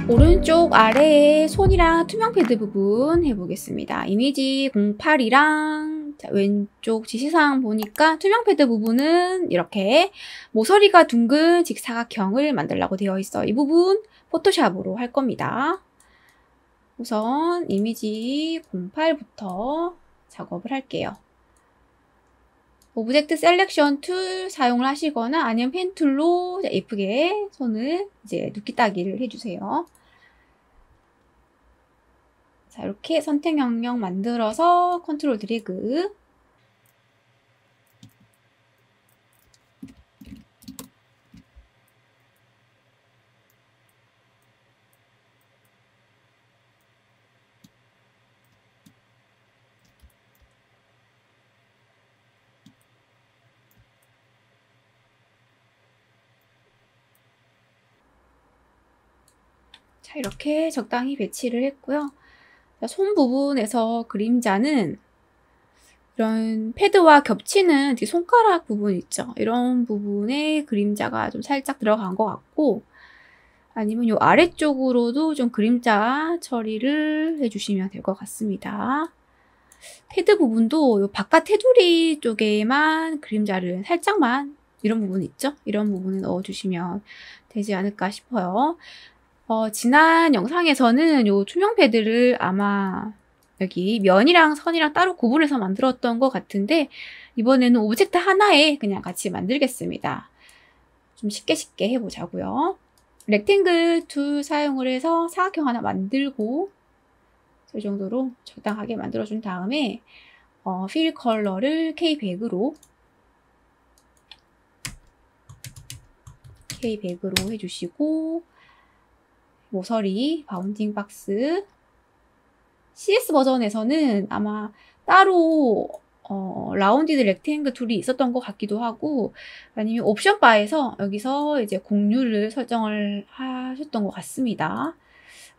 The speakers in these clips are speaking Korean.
오른쪽 아래에 손이랑 투명 패드 부분 해보겠습니다. 이미지 08이랑 왼쪽 지시사항 보니까 투명 패드 부분은 이렇게 모서리가 둥근 직사각형을 만들라고 되어 있어요. 이 부분 포토샵으로 할 겁니다. 우선 이미지 08부터 작업을 할게요. 오브젝트 셀렉션 툴 사용을 하시거나 아니면 펜 툴로 예쁘게 손을 이제 눕기 따기를 해주세요. 자, 이렇게 선택 영역 만들어서 컨트롤 드래그. 자, 이렇게 적당히 배치를 했고요. 자, 손 부분에서 그림자는 이런 패드와 겹치는 손가락 부분 있죠. 이런 부분에 그림자가 좀 살짝 들어간 것 같고, 아니면 이 아래쪽으로도 좀 그림자 처리를 해주시면 될 것 같습니다. 패드 부분도 이 바깥 테두리 쪽에만 그림자를 살짝만, 이런 부분 있죠? 이런 부분에 넣어주시면 되지 않을까 싶어요. 지난 영상에서는 이 투명 패드를 아마 여기 면이랑 선이랑 따로 구분해서 만들었던 것 같은데, 이번에는 오브젝트 하나에 그냥 같이 만들겠습니다. 좀 쉽게 해보자고요. 렉탱글 툴 사용을 해서 사각형 하나 만들고, 이 정도로 적당하게 만들어준 다음에 필 컬러를 K100으로 해주시고, 모서리 바운딩 박스 CS 버전에서는 아마 따로 라운디드 렉탱글 툴이 있었던 것 같기도 하고, 아니면 옵션 바에서 여기서 이제 공유를 설정을 하셨던 것 같습니다.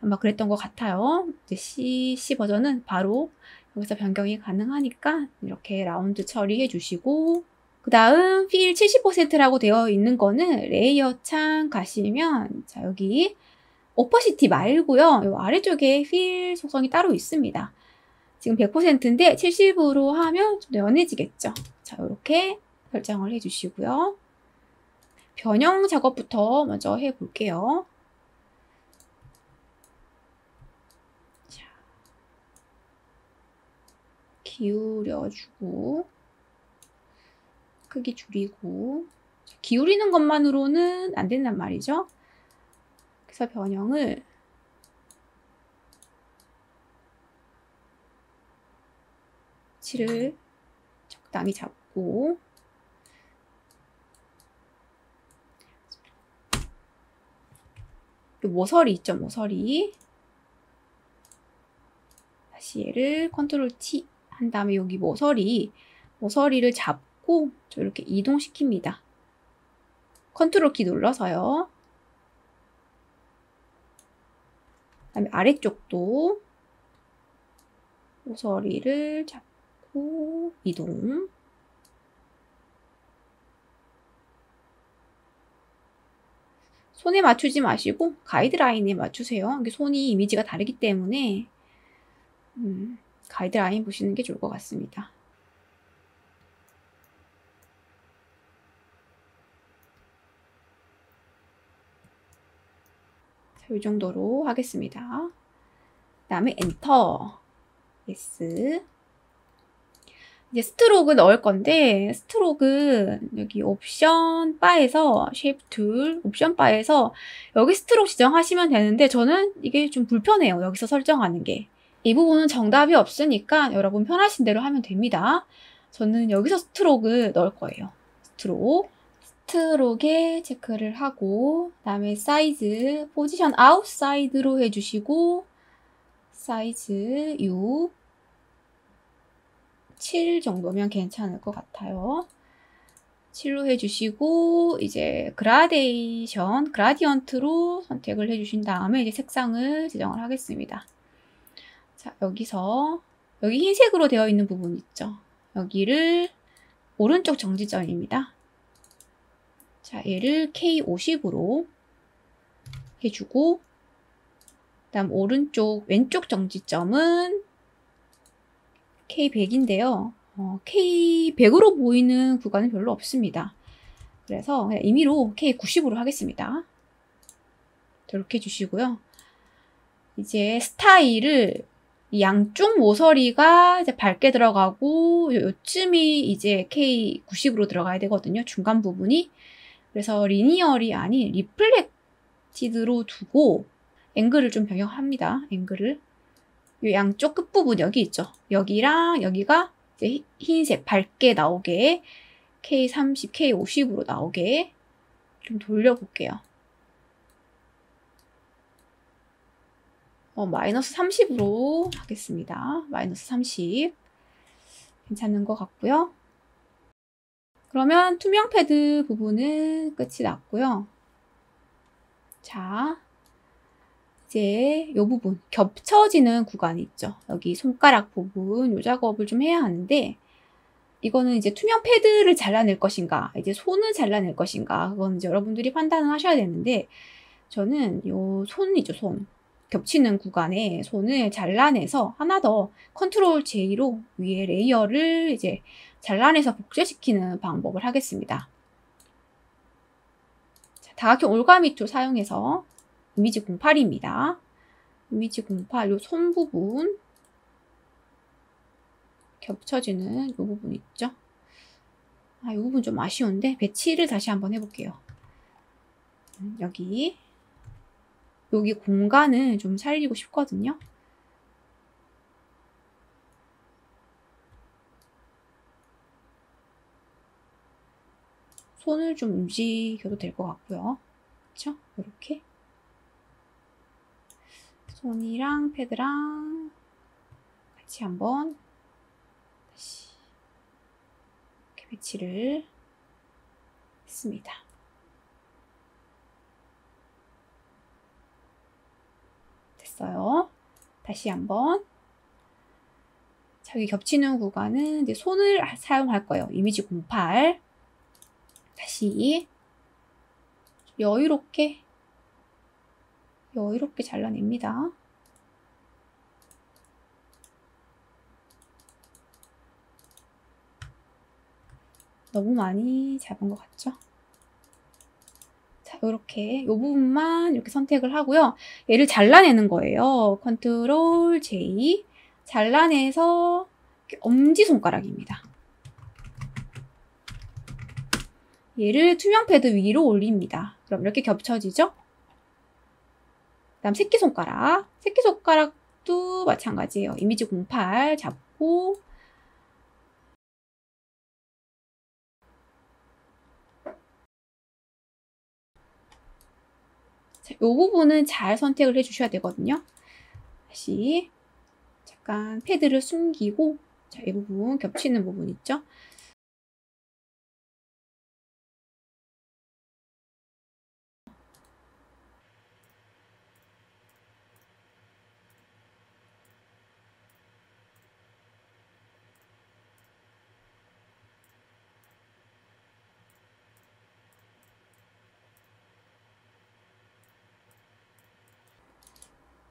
아마 그랬던 것 같아요. 이제 CC 버전은 바로 여기서 변경이 가능하니까 이렇게 라운드 처리해 주시고, 그 다음 필 70%라고 되어 있는 거는 레이어 창 가시면, 자, 여기 오퍼시티 말고요, 요 아래쪽에 필 속성이 따로 있습니다. 지금 100%인데 70으로 하면 좀 더 연해지겠죠. 자, 이렇게 설정을 해주시고요. 변형 작업부터 먼저 해볼게요. 자, 기울여주고, 크기 줄이고, 기울이는 것만으로는 안 된단 말이죠. 그래서 변형을 위치를 적당히 잡고, 모서리 있죠, 모서리. 다시 얘를 컨트롤 T 한 다음에 여기 모서리를 잡고 이렇게 이동시킵니다. 컨트롤 키 눌러서요. 그다음에 아래쪽도 모서리를 잡고 이동. 손에 맞추지 마시고 가이드라인에 맞추세요. 이게 손이 이미지가 다르기 때문에 가이드라인 보시는 게 좋을 것 같습니다. 자, 이 정도로 하겠습니다. 그 다음에 엔터. 예스. 이제 스트로크 넣을 건데, 스트로크 여기 옵션 바에서 쉐이프 툴 옵션 바에서 여기 스트로크 지정하시면 되는데, 저는 이게 좀 불편해요. 여기서 설정하는 게. 이 부분은 정답이 없으니까 여러분 편하신 대로 하면 됩니다. 저는 여기서 스트로크 넣을 거예요. 스트로크에 체크를 하고, 그 다음에 사이즈 포지션 아웃사이드로 해주시고, 사이즈 6 7 정도면 괜찮을 것 같아요. 7로 해주시고, 이제 그라디언트로 선택을 해주신 다음에 이제 색상을 지정을 하겠습니다. 자, 여기서 여기 흰색으로 되어 있는 부분 있죠. 여기를 오른쪽 정지점입니다. 자, 얘를 K50으로 해주고, 그다음 오른쪽 왼쪽 정지점은 K100인데요. K100으로 보이는 구간은 별로 없습니다. 그래서 그냥 임의로 K90으로 하겠습니다. 이렇게 해주시고요. 이제 스타일을 양쪽 모서리가 이제 밝게 들어가고 요쯤이 이제 K90으로 들어가야 되거든요. 중간 부분이. 그래서 리니얼이 아닌 리플렉티드로 두고 앵글을 좀 변경합니다. 앵글을. 이 양쪽 끝부분 여기 있죠. 여기랑 여기가 이제 흰색 밝게 나오게 K30, K50으로 나오게 좀 돌려볼게요. 마이너스 30으로 하겠습니다. 마이너스 30. 괜찮은 것 같고요. 그러면 투명 패드 부분은 끝이 났고요. 자, 이제 이 부분, 겹쳐지는 구간이 있죠. 여기 손가락 부분, 이 작업을 좀 해야 하는데, 이거는 이제 투명 패드를 잘라낼 것인가, 이제 손을 잘라낼 것인가, 그건 이제 여러분들이 판단을 하셔야 되는데, 저는 요 손이죠, 손. 겹치는 구간에 손을 잘라내서 하나 더 컨트롤 J로 위에 레이어를 이제 잘라내서 복제시키는 방법을 하겠습니다. 자, 다각형 올가미 툴 사용해서 이미지 08입니다. 이미지 08, 요 손 부분 겹쳐지는 요 부분 있죠? 요 부분 좀 아쉬운데 배치를 다시 한번 해볼게요. 여기 공간을 좀 살리고 싶거든요. 손을 좀 움직여도 될 것 같고요. 그쵸? 이렇게 손이랑 패드랑 같이 한번 다시 이렇게 배치를 했습니다. 됐어요. 다시 한번. 자, 여기 겹치는 구간은 이제 손을 사용할 거예요. 이미지 08. 다시 여유롭게 잘라냅니다. 너무 많이 잡은 것 같죠? 자, 이렇게 이 부분만 이렇게 선택을 하고요. 얘를 잘라내는 거예요. 컨트롤 J. 잘라내서 엄지손가락입니다. 얘를 투명 패드 위로 올립니다. 그럼 이렇게 겹쳐지죠? 그다음 새끼손가락. 새끼손가락도 마찬가지예요. 이미지 08 잡고 자, 이 부분은 잘 선택을 해주셔야 되거든요. 다시 잠깐 패드를 숨기고 자, 이 부분 겹치는 부분 있죠?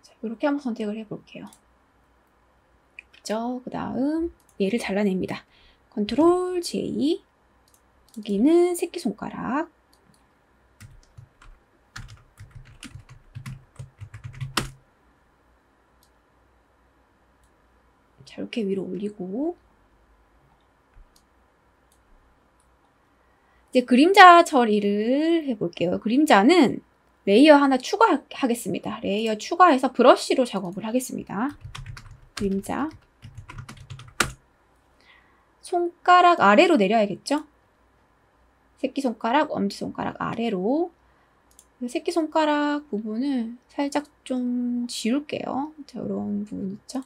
자, 이렇게 한번 선택을 해볼게요. 그죠? 그 다음 얘를 잘라냅니다. 컨트롤 J. 여기는 새끼손가락. 자, 이렇게 위로 올리고 이제 그림자 처리를 해볼게요. 그림자는 레이어 하나 추가하겠습니다. 레이어 추가해서 브러쉬로 작업을 하겠습니다. 그림자. 손가락 아래로 내려야겠죠? 새끼손가락, 엄지손가락 아래로. 새끼손가락 부분을 살짝 좀 지울게요. 자, 이런 부분 있죠?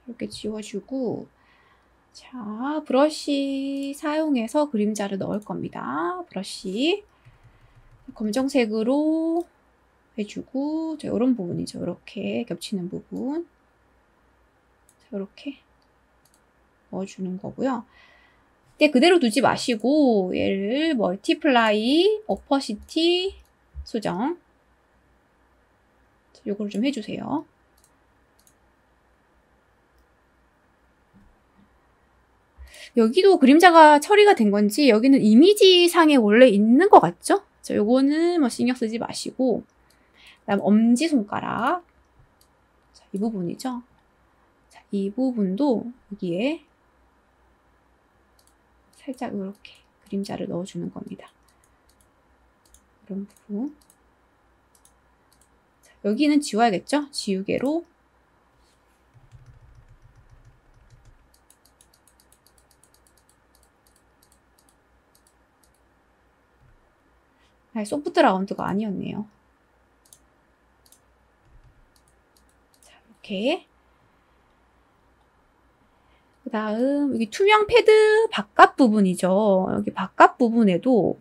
이렇게 지워주고 자, 브러쉬 사용해서 그림자를 넣을 겁니다. 브러쉬 검정색으로 해주고 자, 이런 부분이죠. 이렇게 겹치는 부분 자, 이렇게 넣어주는 거고요. 근데 그대로 두지 마시고 얘를 멀티플라이, 오퍼시티, 수정 요거를 좀 해주세요. 여기도 그림자가 처리가 된 건지 여기는 이미지 상에 원래 있는 것 같죠? 자, 요거는 뭐 신경 쓰지 마시고 그다음 엄지손가락 자, 이 부분이죠. 자, 이 부분도 여기에 살짝 이렇게 그림자를 넣어주는 겁니다. 이런 부분 자, 여기는 지워야겠죠? 지우개로 소프트 라운드가 아니었네요. 자, 이렇게 그 다음 여기 투명 패드 바깥 부분이죠. 여기 바깥 부분에도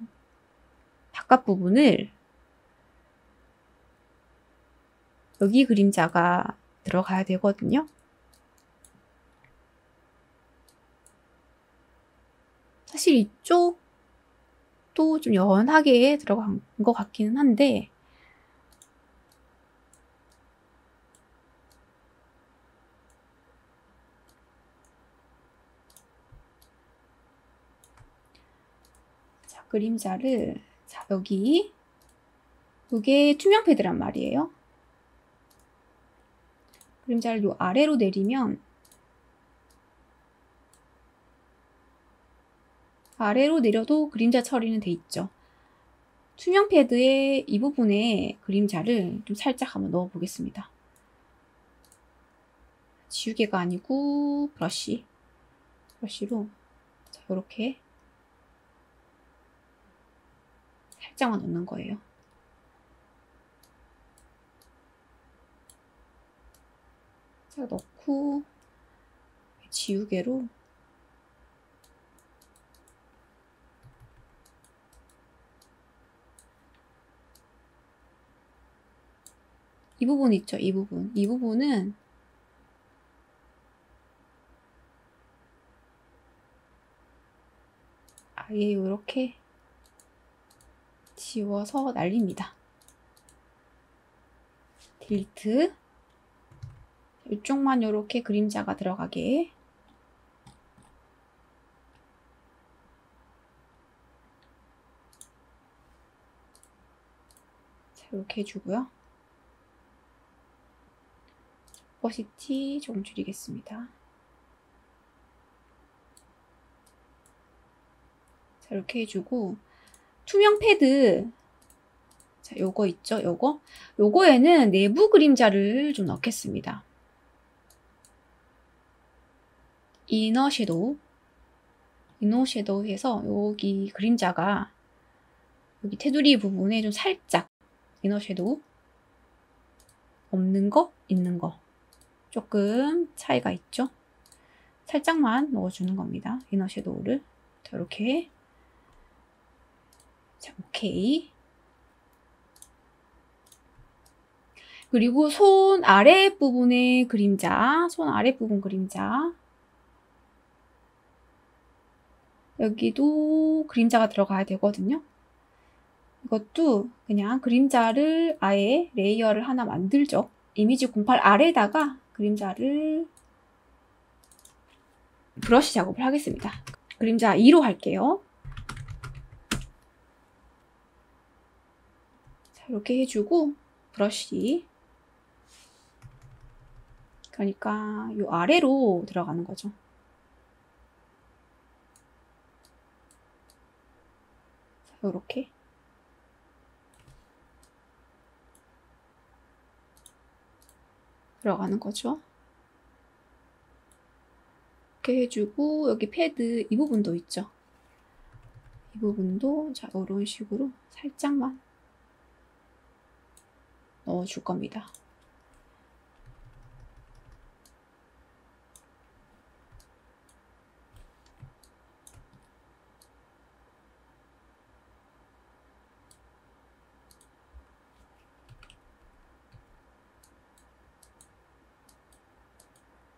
바깥 부분을 여기 그림자가 들어가야 되거든요. 사실 이쪽도 좀 연하게 들어간 것 같기는 한데 자, 그림자를 자, 여기 이게 투명 패드란 말이에요. 그림자를 요 아래로 내리면 아래로 내려도 그림자 처리는 돼 있죠. 투명 패드의 이 부분에 그림자를 좀 살짝 한번 넣어 보겠습니다. 지우개가 아니고 브러쉬로 자, 이렇게 살짝만 넣는 거예요. 자, 넣고 지우개로 이 부분 있죠? 이 부분. 이 부분은 아예 이렇게 지워서 날립니다. 딜리트. 이쪽만 이렇게 그림자가 들어가게. 자, 이렇게 해주고요. 오퍼시티 조금 줄이겠습니다. 자, 이렇게 해주고 투명 패드 자, 요거 있죠? 요거에는 내부 그림자를 좀 넣겠습니다. 이너 섀도우 해서 여기 그림자가 여기 테두리 부분에 좀 살짝 이너 섀도우 없는 거, 있는 거 조금 차이가 있죠? 살짝만 넣어주는 겁니다. 이너 섀도우를 자, 이렇게 자, 오케이. 그리고 손 아랫부분의 그림자, 손 아랫부분 그림자 여기도 그림자가 들어가야 되거든요. 이것도 그냥 그림자를 아예 레이어를 하나 만들죠. 이미지 08 아래에다가 그림자를 브러쉬 작업을 하겠습니다. 그림자 2로 할게요. 자, 이렇게 해주고 브러쉬 그러니까 이 아래로 들어가는 거죠. 자, 이렇게 들어가는 거죠. 이렇게 해주고 여기 패드 이 부분도 있죠. 이 부분도 자 이런 식으로 살짝만 넣어줄 겁니다.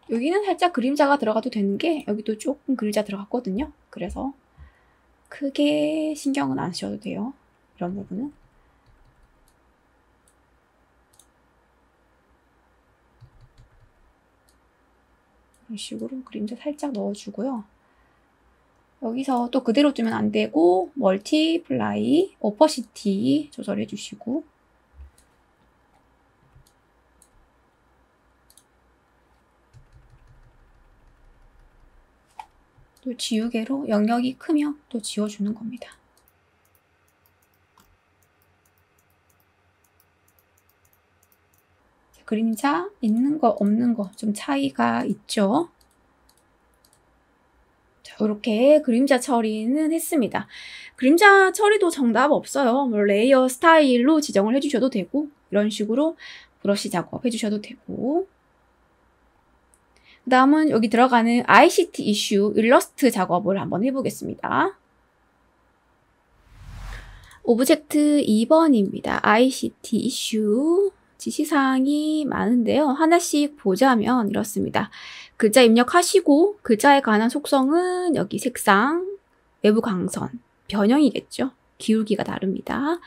여기는 살짝 그림자가 들어가도 되는 게 여기도 조금 그림자 들어갔거든요. 그래서 크게 신경은 안 쓰셔도 돼요. 이런 부분은. 이런 식으로 그림자 살짝 넣어주고요. 여기서 또 그대로 두면 안 되고 멀티플라이, 오퍼시티 조절해 주시고 또 지우개로 영역이 크면 또 지워주는 겁니다. 그림자 있는 거 없는 거 좀 차이가 있죠. 자, 이렇게 그림자 처리는 했습니다. 그림자 처리도 정답 없어요. 뭐 레이어 스타일로 지정을 해주셔도 되고 이런 식으로 브러쉬 작업 해주셔도 되고 그 다음은 여기 들어가는 ICT 이슈 일러스트 작업을 한번 해보겠습니다. 오브젝트 2번입니다. ICT 이슈 지시사항이 많은데요. 하나씩 보자면 이렇습니다. 글자 입력하시고 글자에 관한 속성은 여기 색상, 외부 광선, 변형이겠죠. 기울기가 다릅니다.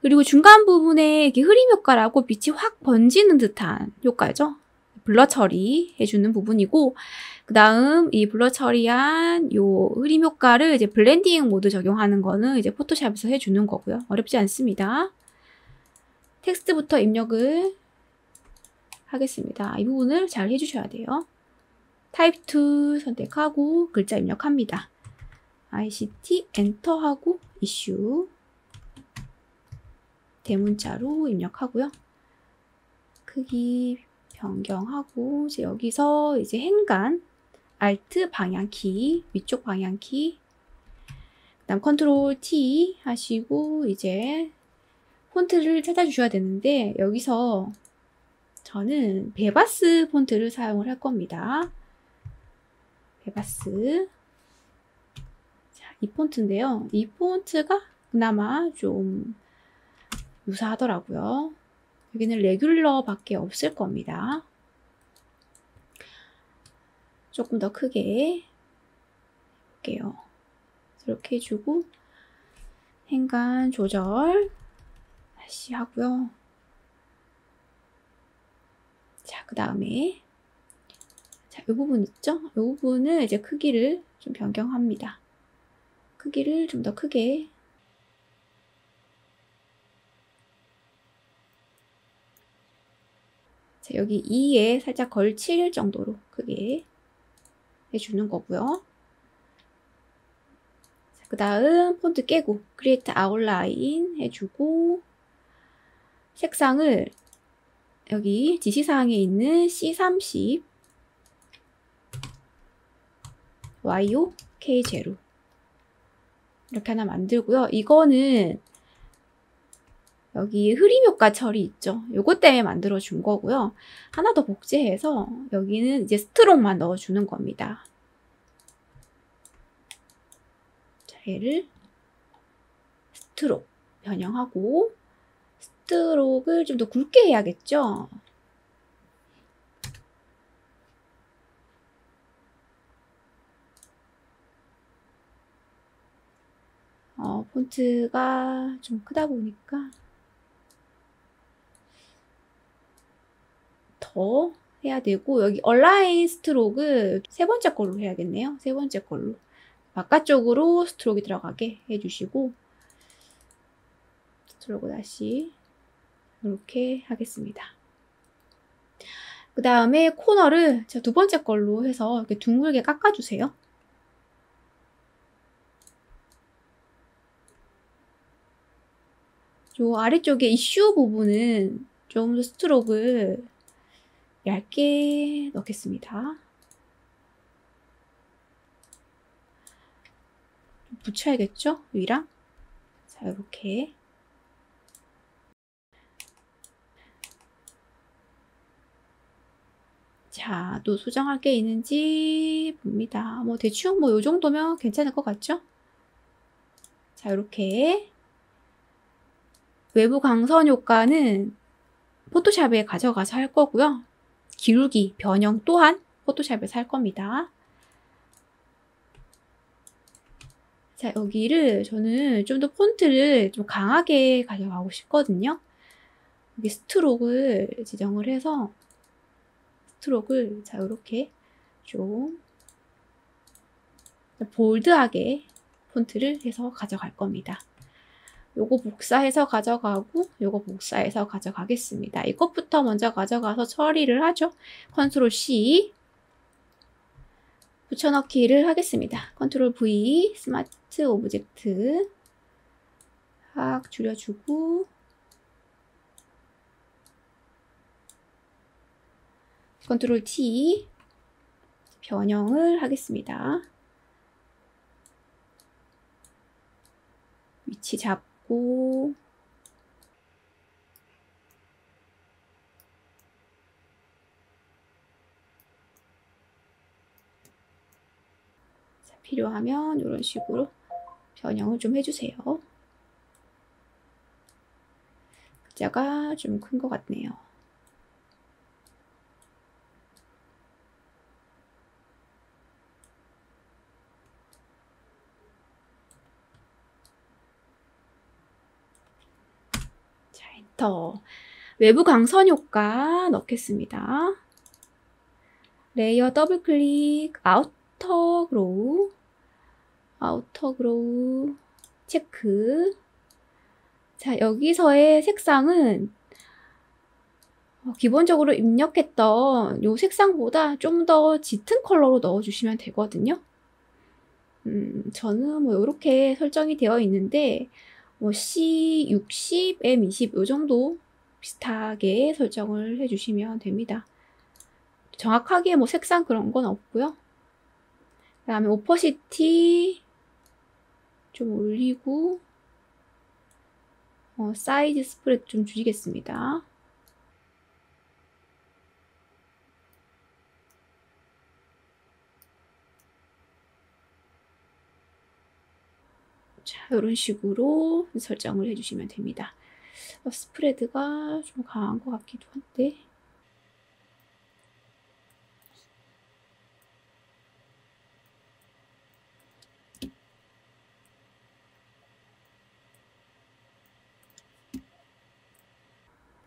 그리고 중간 부분에 이렇게 흐림 효과라고 빛이 확 번지는 듯한 효과죠. 블러 처리 해주는 부분이고 그 다음 이 블러 처리한 요 흐림 효과를 이제 블렌딩 모드 적용하는 거는 이제 포토샵에서 해주는 거고요. 어렵지 않습니다. 텍스트부터 입력을 하겠습니다. 이 부분을 잘 해주셔야 돼요. 타입 툴 선택하고 글자 입력합니다. ICT 엔터하고 이슈 대문자로 입력하고요. 크기 변경하고 이제 여기서 이제 행간 Alt 방향키 위쪽 방향키 그다음 컨트롤 T 하시고 이제 폰트를 찾아주셔야 되는데 여기서 저는 베바스 폰트를 사용을 할 겁니다. 베바스 자, 이 폰트인데요. 이 폰트가 그나마 좀 유사하더라고요. 여기는 레귤러밖에 없을 겁니다. 조금 더 크게 볼게요. 이렇게 해주고 행간 조절 다시 하고요. 자, 그 다음에 자, 이 부분 있죠? 이 부분은 이제 크기를 좀 변경합니다. 크기를 좀 더 크게 자, 여기 2에 살짝 걸칠 정도로 크게 해주는 거고요. 그 다음 폰트 깨고 크리에이트 아웃라인 해주고 색상을 여기 지시사항에 있는 C30 YO K0 이렇게 하나 만들고요. 이거는 여기 흐림 효과 처리 있죠. 요것 때문에 만들어 준 거고요. 하나 더 복제해서 여기는 이제 스트로크만 넣어 주는 겁니다. 자, 얘를 스트로크 변형하고 스트로크를 좀 더 굵게 해야겠죠. 폰트가 좀 크다 보니까 더 해야 되고 여기 얼라인 스트로크 세 번째 걸로 해야겠네요. 세 번째 걸로 바깥쪽으로 스트로크가 들어가게 해주시고 스트로크 다시 이렇게 하겠습니다. 그 다음에 코너를 제가 두 번째 걸로 해서 이렇게 둥글게 깎아주세요. 요 아래쪽에 이슈 부분은 좀 더 스트로크를 얇게 넣겠습니다. 붙여야겠죠? 위랑. 자, 이렇게. 자, 또 수정할 게 있는지 봅니다. 뭐 대충 뭐 요 정도면 괜찮을 것 같죠? 자, 이렇게 외부 광선 효과는 포토샵에 가져가서 할 거고요. 기울기 변형 또한 포토샵에서 할 겁니다. 자, 여기를 저는 좀 더 폰트를 좀 강하게 가져가고 싶거든요. 여기 스트로크를 지정을 해서 스트로크를 자, 이렇게 좀 볼드하게 폰트를 해서 가져갈 겁니다. 요거 복사해서 가져가고 요거 복사해서 가져가겠습니다. 이것부터 먼저 가져가서 처리를 하죠. 컨트롤 C 붙여넣기를 하겠습니다. 컨트롤 V 스마트 오브젝트 확 줄여주고 컨트롤 T 변형을 하겠습니다. 위치 잡고 자, 필요하면 이런 식으로 변형을 좀 해주세요. 글자가 좀 큰 것 같네요. 자, 엔터. 외부 광선 효과 넣겠습니다. 레이어 더블 클릭, 아우터 그로우, 체크. 자, 여기서의 색상은 기본적으로 입력했던 이 색상보다 좀 더 짙은 컬러로 넣어주시면 되거든요. 저는 뭐 이렇게 설정이 되어 있는데 뭐 C60, M20 이 정도 비슷하게 설정을 해주시면 됩니다. 정확하게 뭐 색상 그런 건 없고요. 그 다음에 오퍼시티 좀 올리고 사이즈 스프레드 좀 줄이겠습니다. 자, 이런 식으로 설정을 해주시면 됩니다. 스프레드가 좀 강한 것 같기도 한데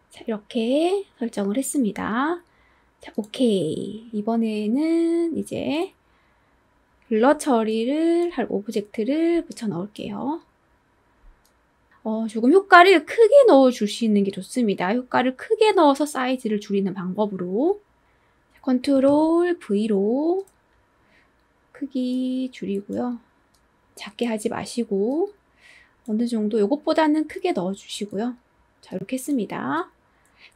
자, 이렇게 설정을 했습니다. 자, 오케이. 이번에는 이제 블러 처리를 할 오브젝트를 붙여 넣을게요. 조금 효과를 크게 넣어 주시는 게 좋습니다. 효과를 크게 넣어서 사이즈를 줄이는 방법으로 컨트롤 V로 크기 줄이고요. 작게 하지 마시고 어느 정도 이것보다는 크게 넣어 주시고요. 자, 이렇게 했습니다.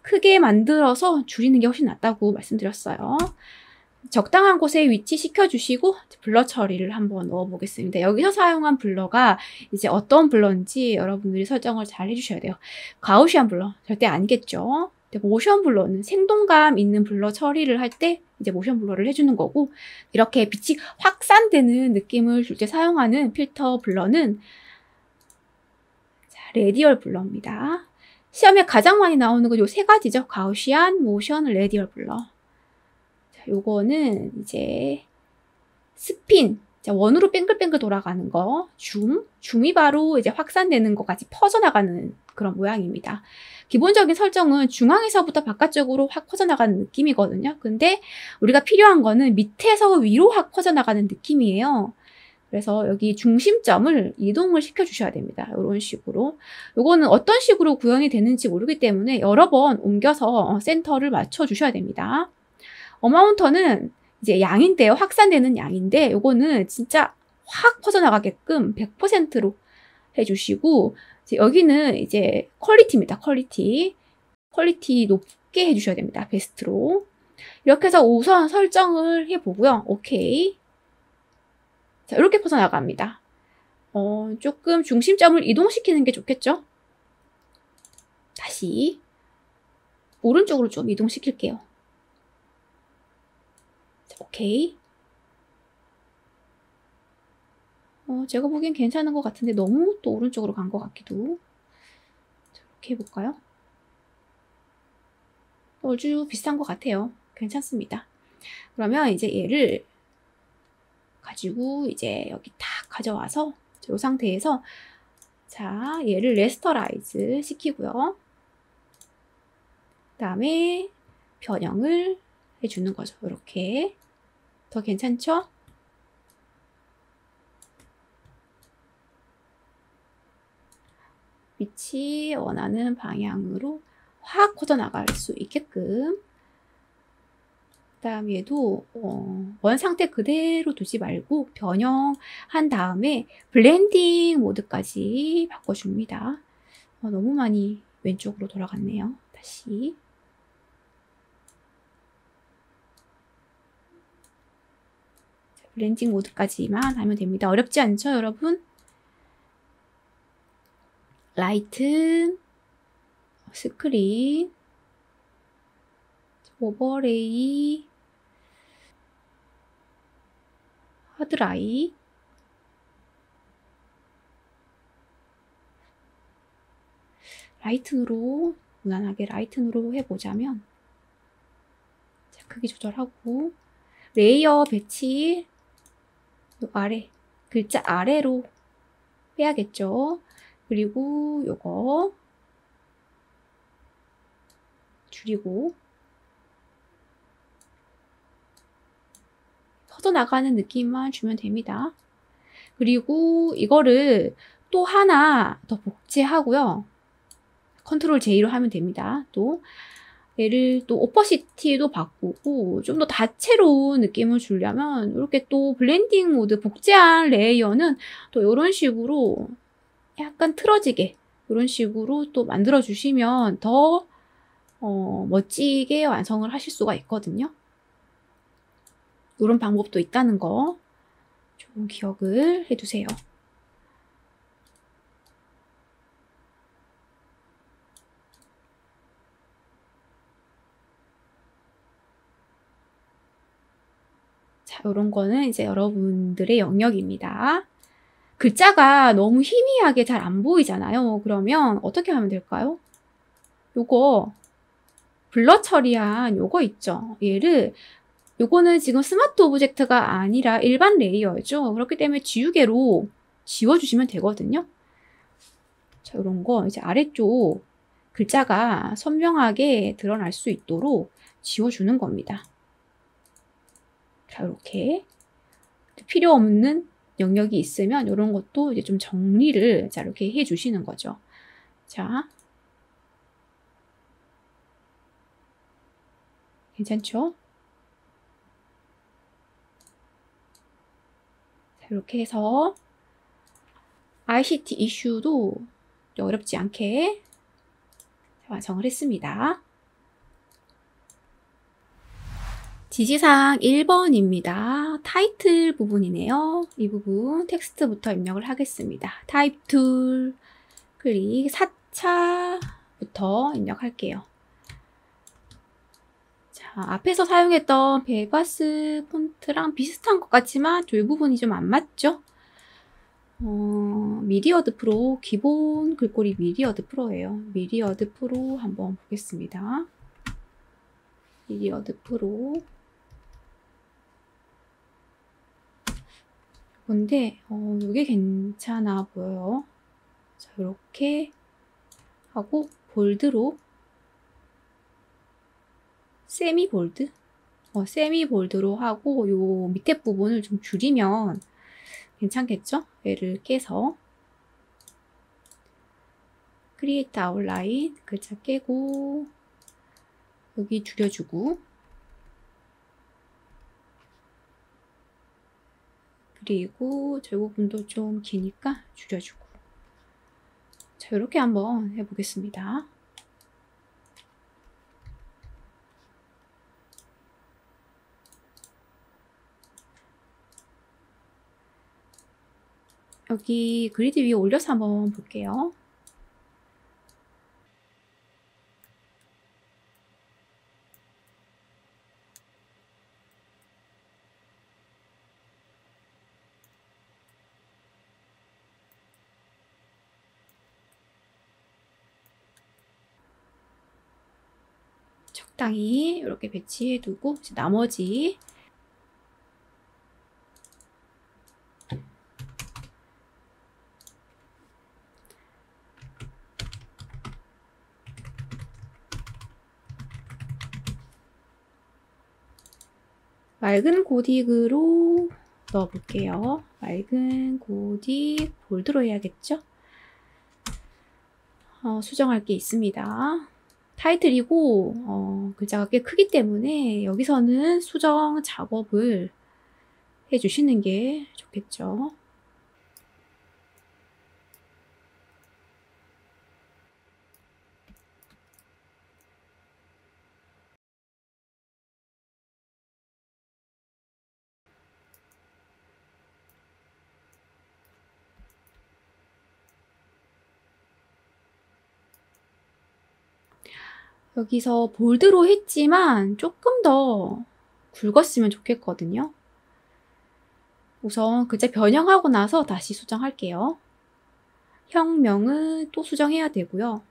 크게 만들어서 줄이는 게 훨씬 낫다고 말씀드렸어요. 적당한 곳에 위치시켜 주시고 블러 처리를 한번 넣어 보겠습니다. 여기서 사용한 블러가 이제 어떤 블러인지 여러분들이 설정을 잘 해주셔야 돼요. 가우시안 블러 절대 아니겠죠. 모션 블러는 생동감 있는 블러 처리를 할 때 이제 모션 블러를 해주는 거고, 이렇게 빛이 확산되는 느낌을 줄 때 사용하는 필터 블러는 레디얼 블러입니다. 시험에 가장 많이 나오는 건 요 세 가지죠. 가우시안, 모션, 레디얼 블러. 자, 요거는 이제 스핀, 자, 원으로 뱅글뱅글 돌아가는 거, 줌이 바로 이제 확산되는 것까지 퍼져나가는 그런 모양입니다. 기본적인 설정은 중앙에서부터 바깥쪽으로 확 퍼져나가는 느낌이거든요. 근데 우리가 필요한 거는 밑에서 위로 확 퍼져나가는 느낌이에요. 그래서 여기 중심점을 이동을 시켜 주셔야 됩니다. 이런 식으로. 요거는 어떤 식으로 구현이 되는지 모르기 때문에 여러 번 옮겨서 센터를 맞춰 주셔야 됩니다. 어마운터는 이제 양인데요. 확산되는 양인데 요거는 진짜 확 퍼져나가게끔 100%로 해주시고, 이제 여기는 이제 퀄리티입니다. 퀄리티 높게 해주셔야 됩니다. 베스트로. 이렇게 해서 우선 설정을 해보고요. 오케이. 자, 이렇게 퍼져나갑니다. 조금 중심점을 이동시키는 게 좋겠죠? 다시 오른쪽으로 좀 이동시킬게요. 자, 오케이. 제가 보기엔 괜찮은 것 같은데 너무 또 오른쪽으로 간 것 같기도. 자, 이렇게 해볼까요? 얼추 비슷한 것 같아요. 괜찮습니다. 그러면 이제 얘를 가지고 이제 여기 딱 가져와서 이 상태에서 자, 얘를 레스터라이즈 시키고요. 그 다음에 변형을 해주는 거죠. 이렇게. 더 괜찮죠? 빛이 원하는 방향으로 확 퍼져나갈 수 있게끔. 그 다음 얘도 원 상태 그대로 두지 말고 변형한 다음에 블렌딩 모드까지 바꿔줍니다. 너무 많이 왼쪽으로 돌아갔네요. 다시. 블렌딩 모드까지만 하면 됩니다. 어렵지 않죠, 여러분? 라이트, 스크린, 오버레이, 하드라이, 라이튼으로 무난하게 라이튼으로 해보자면 자, 크기 조절하고 레이어 배치 요 아래 글자 아래로 빼야겠죠. 그리고 요거 줄이고 퍼져나가는 느낌만 주면 됩니다. 그리고 이거를 또 하나 더 복제하고요. 컨트롤 J로 하면 됩니다. 또 얘를 또 오퍼시티도 바꾸고 좀 더 다채로운 느낌을 주려면 이렇게 또 블렌딩 모드 복제한 레이어는 또 이런 식으로 약간 틀어지게 이런 식으로 또 만들어 주시면 더 멋지게 완성을 하실 수가 있거든요. 이런 방법도 있다는 거 좀 기억을 해두세요. 자, 이런 거는 이제 여러분들의 영역입니다. 글자가 너무 희미하게 잘 안 보이잖아요. 그러면 어떻게 하면 될까요? 요거 블러 처리한 요거 있죠. 얘를 요거는 지금 스마트 오브젝트가 아니라 일반 레이어죠. 그렇기 때문에 지우개로 지워주시면 되거든요. 자, 이런 거 이제 아래쪽 글자가 선명하게 드러날 수 있도록 지워주는 겁니다. 자, 이렇게 필요 없는 영역이 있으면 이런 것도 이제 좀 정리를 자, 이렇게 해주시는 거죠. 자, 괜찮죠? 자, 이렇게 해서 ICT 이슈도 어렵지 않게 완성을 했습니다. 지시사항 1번입니다. 타이틀 부분이네요. 이 부분 텍스트부터 입력을 하겠습니다. 타입 툴 클릭 4차부터 입력할게요. 자, 앞에서 사용했던 베가스 폰트랑 비슷한 것 같지만 이 부분이 좀 안 맞죠? 미디어드 프로, 기본 글꼴이 미디어드 프로예요. 미디어드 프로 한번 보겠습니다. 미디어드 프로. 근데 이게 괜찮아 보여요. 자, 이렇게 하고 볼드로 세미 볼드? 세미 볼드로 하고 요 밑에 부분을 좀 줄이면 괜찮겠죠? 얘를 깨서 크리에이트 아웃라인 글자 깨고 여기 줄여주고 그리고 저 부분도 좀 기니까 줄여주고 자, 이렇게 한번 해보겠습니다. 여기 그리드 위에 올려서 한번 볼게요. 적당히 이렇게 배치해 두고 나머지 맑은 고딕으로 넣어 볼게요. 맑은 고딕 볼드로 해야겠죠? 수정할 게 있습니다. 타이틀이고 글자가 꽤 크기 때문에 여기서는 수정 작업을 해주시는 게 좋겠죠. 여기서 볼드로 했지만 조금 더 굵었으면 좋겠거든요. 우선 글자 변형하고 나서 다시 수정할게요. 형명은 또 수정해야 되고요.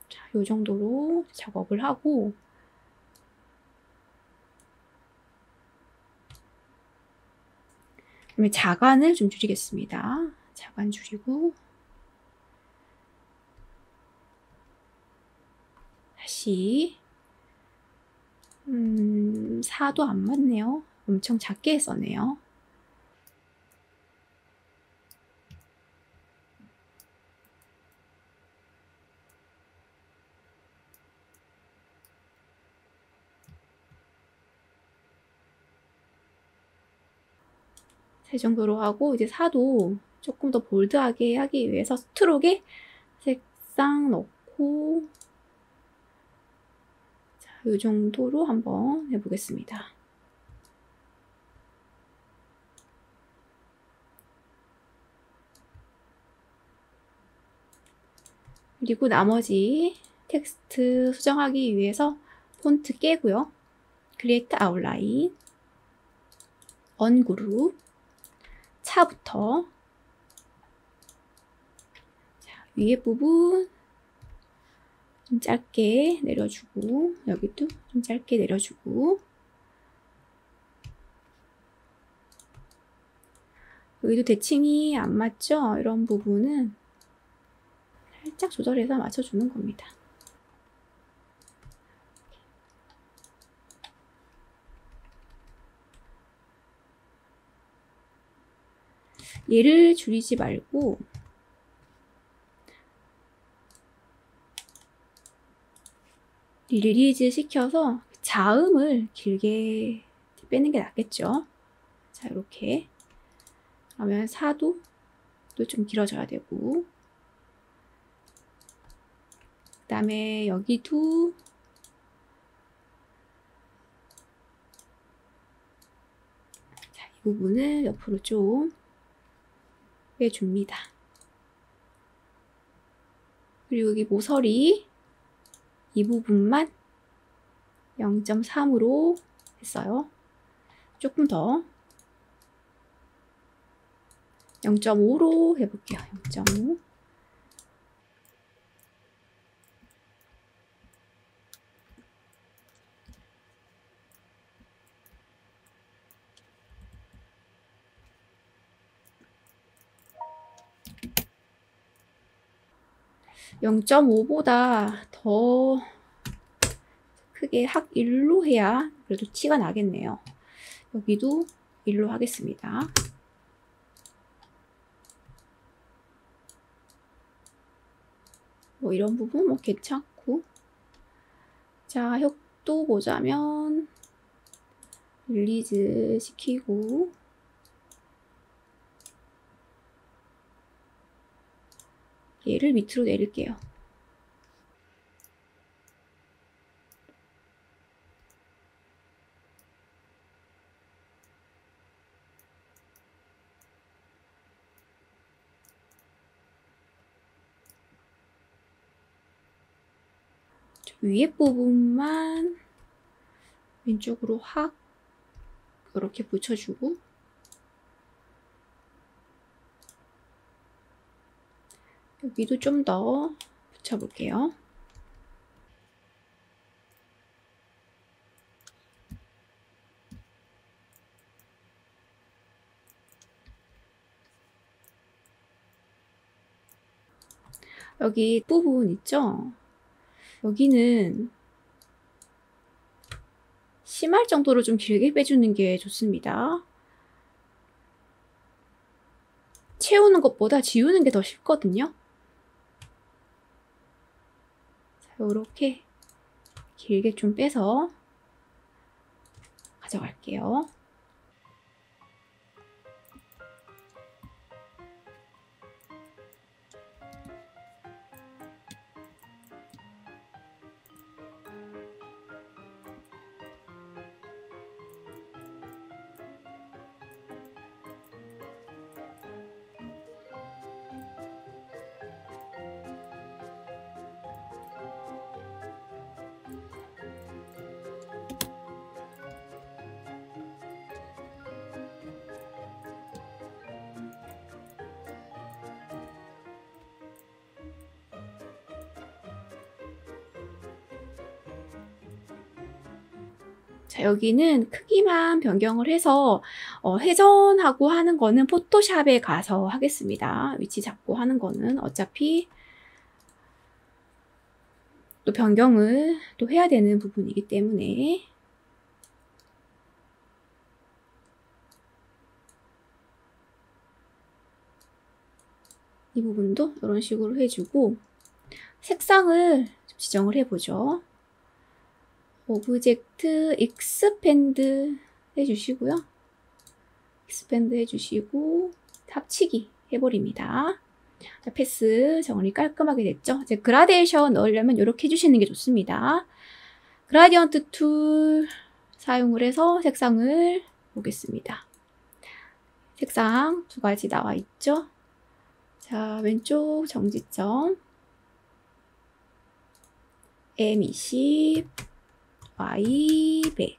자, 이 정도로 작업을 하고 그다음에 자간을 좀 줄이겠습니다. 자간 줄이고 다시 4도 안 맞네요. 엄청 작게 썼네요. 이 정도로 하고 이제 4도 조금 더 볼드하게 하기 위해서 스트로크에 색상 넣고 자, 이 정도로 한번 해보겠습니다. 그리고 나머지 텍스트 수정하기 위해서 폰트 깨고요. 크리에이트 아웃라인, 언그룹, 차부터 자, 위에 부분 좀 짧게 내려주고 여기도 좀 짧게 내려주고 여기도 대칭이 안 맞죠? 이런 부분은 살짝 조절해서 맞춰주는 겁니다. 얘를 줄이지 말고 리리즈 시켜서 자음을 길게 빼는 게 낫겠죠. 자, 이렇게 그러면 4도 또 좀 길어져야 되고 그 다음에 여기도 자, 이 부분을 옆으로 좀 빼줍니다. 그리고 여기 모서리 이 부분만 0.3으로 했어요. 조금 더 0.5로 해볼게요. 0.5 0.5보다 더 크게 학 1로 해야 그래도 티가 나겠네요. 여기도 1로 하겠습니다. 뭐 이런 부분 뭐 괜찮고 자, 혁도 보자면 릴리즈 시키고 얘를 밑으로 내릴게요. 위에 부분만 왼쪽으로 확 이렇게 붙여주고 여기도 좀 더 붙여볼게요. 여기 부분 있죠? 여기는 심할 정도로 좀 길게 빼주는 게 좋습니다. 채우는 것보다 지우는 게 더 쉽거든요. 자, 요렇게 길게 좀 빼서 가져갈게요. 자, 여기는 크기만 변경을 해서 회전하고 하는 거는 포토샵에 가서 하겠습니다. 위치 잡고 하는 거는 어차피 또 변경을 또 해야 되는 부분이기 때문에 이 부분도 이런 식으로 해주고 색상을 좀 지정을 해보죠. 오브젝트 익스펜드 해주시고요. 익스펜드 해주시고 합치기 해버립니다. 자, 패스 정리 깔끔하게 됐죠? 이제 그라데이션 넣으려면 이렇게 해주시는 게 좋습니다. 그라디언트 툴 사용을 해서 색상을 보겠습니다. 색상 두 가지 나와 있죠? 자, 왼쪽 정지점 M20 Y100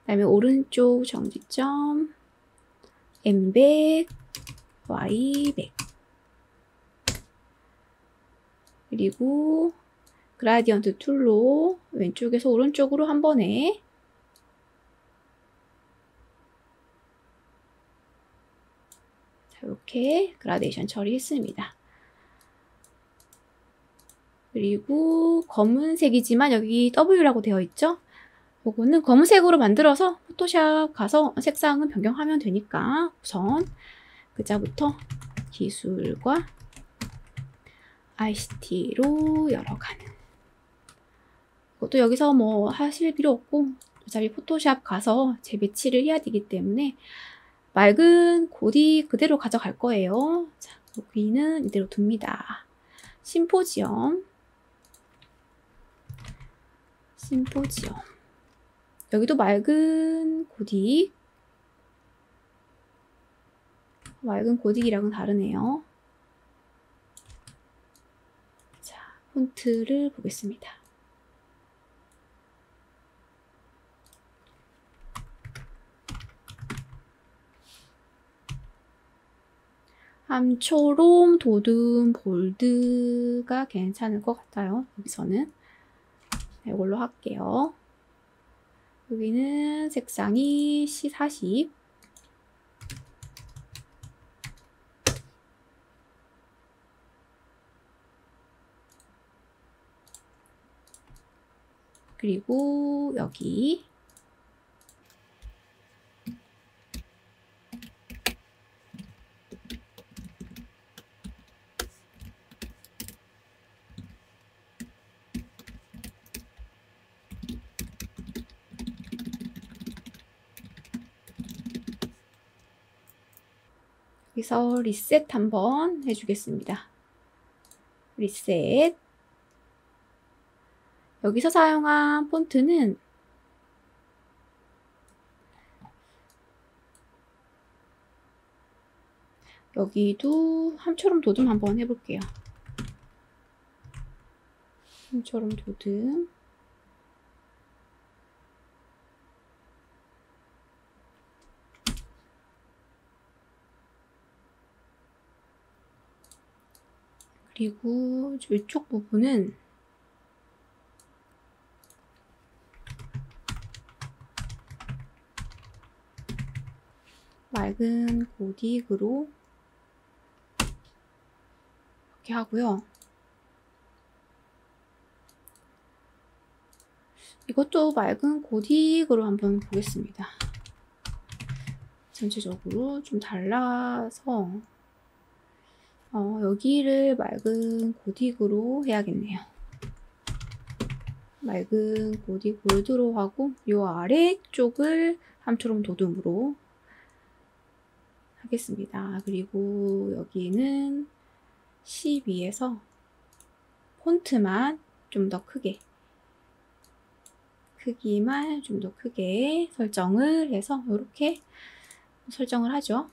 그다음에 오른쪽 정지점 M100 Y100 그리고 그라디언트 툴로 왼쪽에서 오른쪽으로 한 번에 자, 이렇게 그라데이션 처리했습니다. 그리고 검은색이지만 여기 W라고 되어 있죠? 요거는 검은색으로 만들어서 포토샵 가서 색상은 변경하면 되니까 우선 글자부터 기술과 ICT로 열어가는 이것도 여기서 뭐 하실 필요 없고 어차피 포토샵 가서 재배치를 해야 되기 때문에 맑은 고디 그대로 가져갈 거예요. 자, 여기는 이대로 둡니다. 심포지엄 여기도 맑은 고딕이랑은 다르네요. 자, 폰트를 보겠습니다. 암초롬, 도둠, 볼드가 괜찮을 것 같아요. 여기서는 이걸로 할게요. 여기는 색상이 C40 그리고 여기 여기서 리셋 한번 해주겠습니다. 리셋. 여기서 사용한 폰트는 여기도 함초롬 도둠 한번 해볼게요. 함초롬 도둠. 그리고 이쪽 부분은 맑은 고딕으로 이렇게 하고요. 이것도 맑은 고딕으로 한번 보겠습니다. 전체적으로 좀 달라서 여기를 맑은 고딕으로 해야겠네요. 맑은 고딕 골드로 하고 요 아래쪽을 함초롬 도둠으로 하겠습니다. 그리고 여기는 12에서 폰트만 좀 더 크게, 크기만 좀 더 크게 설정을 해서 이렇게 설정을 하죠.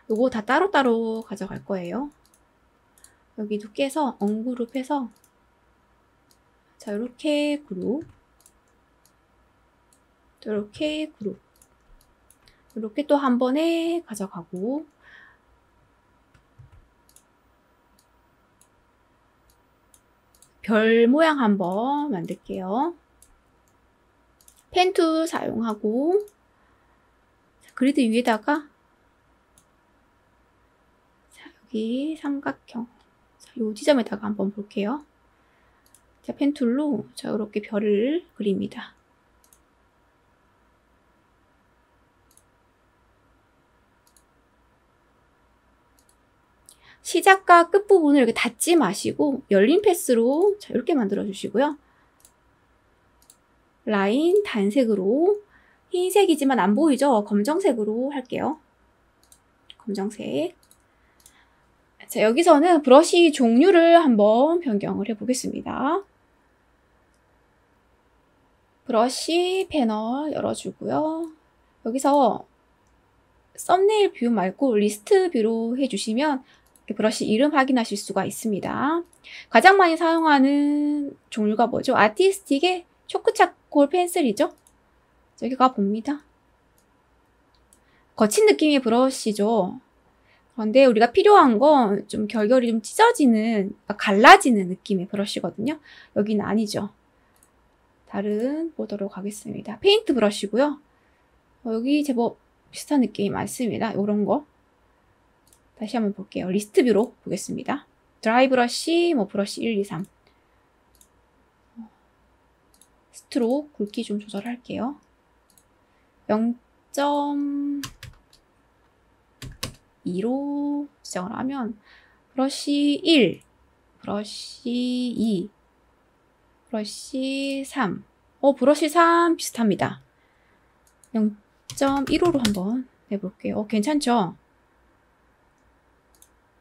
요거 다 따로따로 가져갈 거예요. 여기 두께서 언그룹해서 자, 이렇게 그룹, 이렇게 그룹, 이렇게 또 한 번에 가져가고, 별 모양 한번 만들게요. 펜 툴 사용하고, 그리드 위에다가 자, 여기 삼각형, 자, 요 지점에다가 한번 볼게요. 자, 펜 툴로 자, 이렇게 별을 그립니다. 시작과 끝부분을 이렇게 닫지 마시고 열린 패스로 자, 이렇게 만들어 주시고요. 라인 단색으로, 흰색이지만 안 보이죠? 검정색으로 할게요. 검정색. 자, 여기서는 브러쉬 종류를 한번 변경을 해 보겠습니다. 브러쉬 패널 열어주고요. 여기서 썸네일 뷰 말고 리스트 뷰로 해주시면 브러쉬 이름 확인하실 수가 있습니다. 가장 많이 사용하는 종류가 뭐죠? 아티스틱의 초크차콜 펜슬이죠? 여기 가봅니다. 거친 느낌의 브러쉬죠. 그런데 우리가 필요한 건 좀 결결이 좀 찢어지는, 갈라지는 느낌의 브러쉬거든요. 여기는 아니죠. 다른 보도록 하겠습니다. 페인트 브러쉬고요. 여기 제법 비슷한 느낌이 많습니다. 이런 거. 다시 한번 볼게요. 리스트 뷰로 보겠습니다. 드라이 브러쉬, 브러쉬 1, 2, 3. 스트로크 굵기 좀 조절할게요. 0.2로 지정을 하면 브러쉬 1, 브러쉬 2, 브러쉬 3. 브러쉬 3 비슷합니다. 0.15로 한번 해볼게요. 괜찮죠?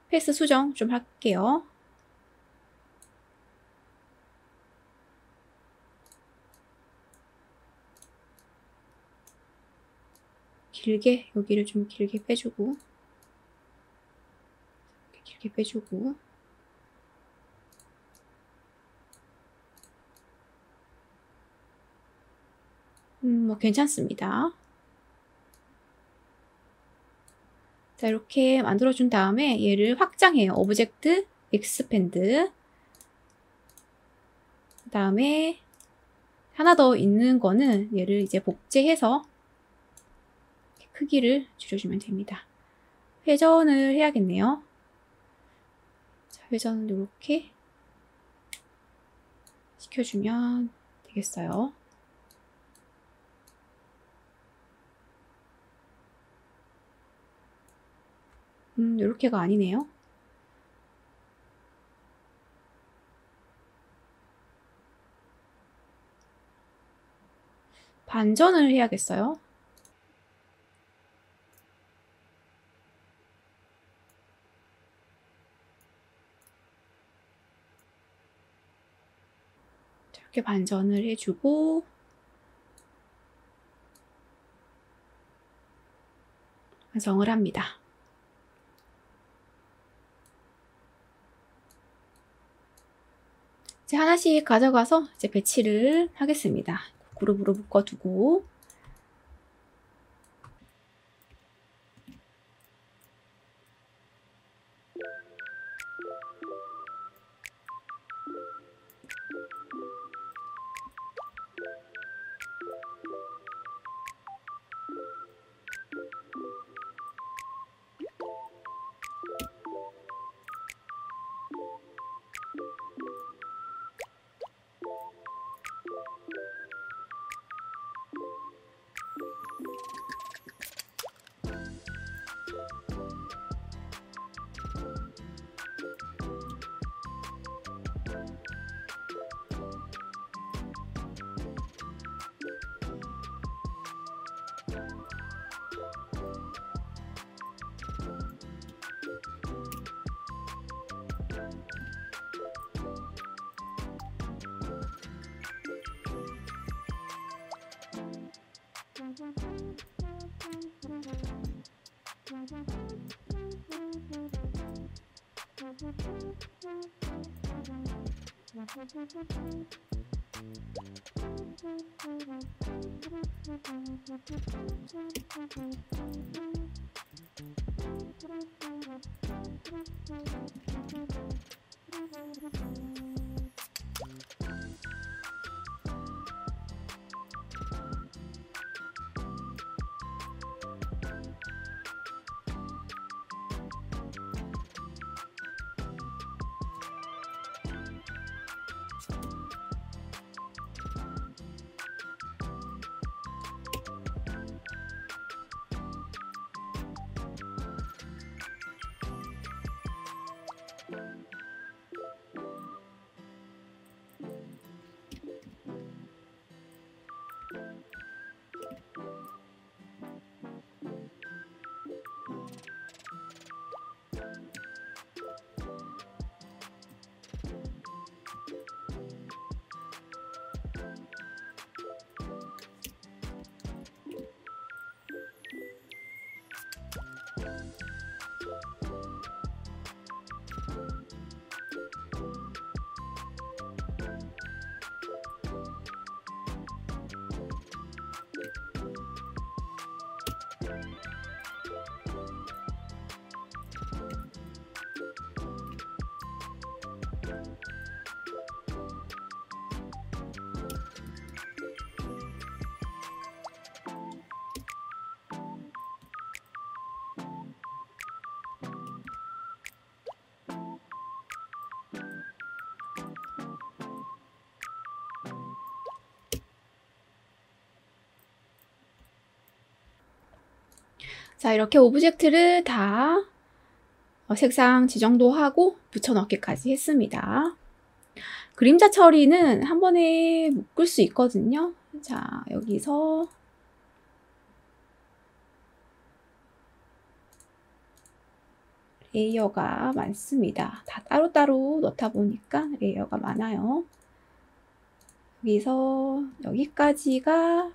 패스 수정 좀 할게요. 길게, 여기를 좀 길게 빼주고, 길게 빼주고, 괜찮습니다. 자, 이렇게 만들어준 다음에 얘를 확장해요. 오브젝트, 익스펜드. 그 다음에 하나 더 있는 거는 얘를 이제 복제해서 크기를 줄여주면 됩니다. 회전을 해야겠네요. 자, 회전을 이렇게 시켜주면 되겠어요. 이렇게가 아니네요. 반전을 해야겠어요. 이렇게 반전을 해주고, 완성을 합니다. 이제 하나씩 가져가서 이제 배치를 하겠습니다. 그룹으로 묶어두고, 자, 이렇게 오브젝트를 다 색상 지정도 하고 붙여넣기까지 했습니다. 그림자 처리는 한 번에 묶을 수 있거든요. 자, 여기서 레이어가 많습니다. 다 따로따로 넣다 보니까 레이어가 많아요. 여기서 여기까지가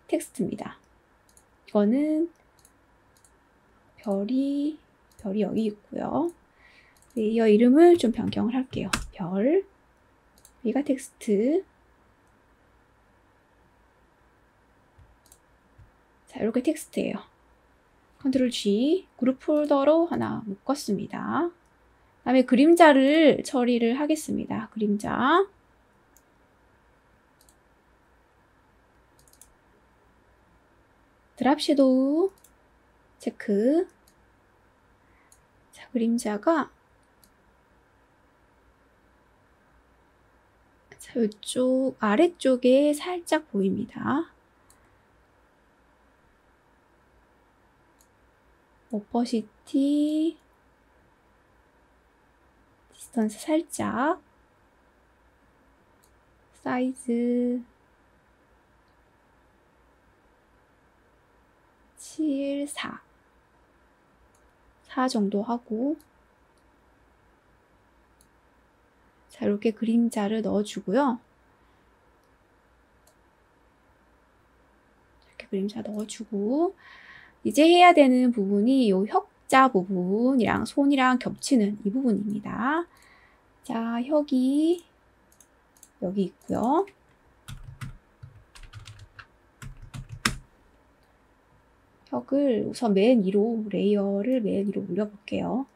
텍스트입니다. 이거는 별이 여기 있고요. 레이어 이름을 좀 변경을 할게요. 별, 여기가 텍스트. 자, 이렇게 텍스트예요. 컨트롤 G, 그룹 폴더로 하나 묶었습니다. 다음에 그림자를 처리를 하겠습니다. 그림자. 드랍 섀도우 체크. 자, 그림자가 자, 이쪽 아래쪽에 살짝 보입니다. 오퍼시티 디스턴스 살짝, 사이즈 7, 4 정도 하고, 자, 이렇게 그림자를 넣어주고요. 이렇게 그림자 넣어주고, 이제 해야 되는 부분이 이 혁자 부분이랑 손이랑 겹치는 이 부분입니다. 자, 혁이 여기 있고요. 혁을 우선 맨 위로, 레이어를 맨 위로 올려볼게요.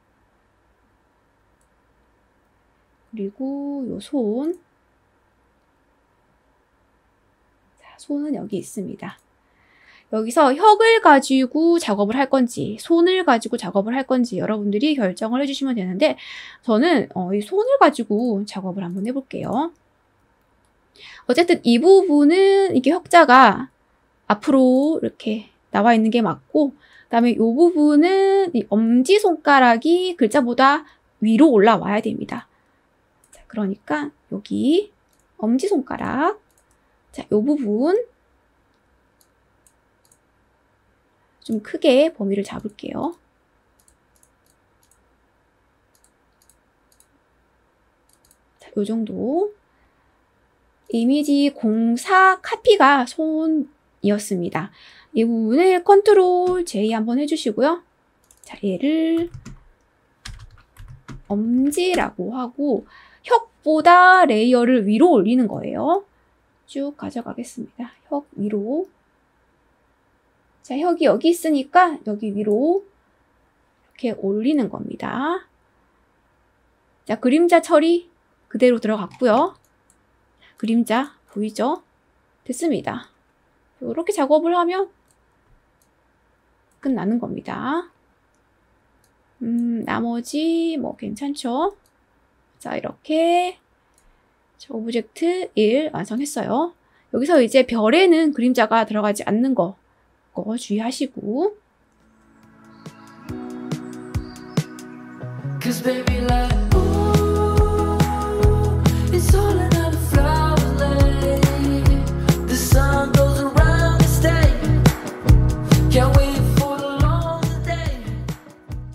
그리고 요 손. 자, 손은 여기 있습니다. 여기서 혁을 가지고 작업을 할 건지, 손을 가지고 작업을 할 건지 여러분들이 결정을 해주시면 되는데, 저는 이 손을 가지고 작업을 한번 해볼게요. 어쨌든 이 부분은 이게 혁자가 앞으로 이렇게 나와 있는 게 맞고, 그 다음에 이 부분은 이 엄지손가락이 글자보다 위로 올라와야 됩니다. 자, 그러니까 여기 엄지손가락, 자, 이 부분 좀 크게 범위를 잡을게요. 자, 이 정도. 이미지 04 카피가 손이었습니다. 이 부분을 컨트롤 J 한번 해주시고요. 자, 얘를 엄지라고 하고 혁보다 레이어를 위로 올리는 거예요. 쭉 가져가겠습니다. 혁 위로. 자, 혁이 여기 있으니까 여기 위로 이렇게 올리는 겁니다. 자, 그림자 처리 그대로 들어갔고요. 그림자 보이죠? 됐습니다. 이렇게 작업을 하면 끝나는 겁니다. 나머지 뭐 괜찮죠? 자, 이렇게 오브젝트 1 완성했어요. 여기서 이제 별에는 그림자가 들어가지 않는 거 주의하시고. Cause baby, love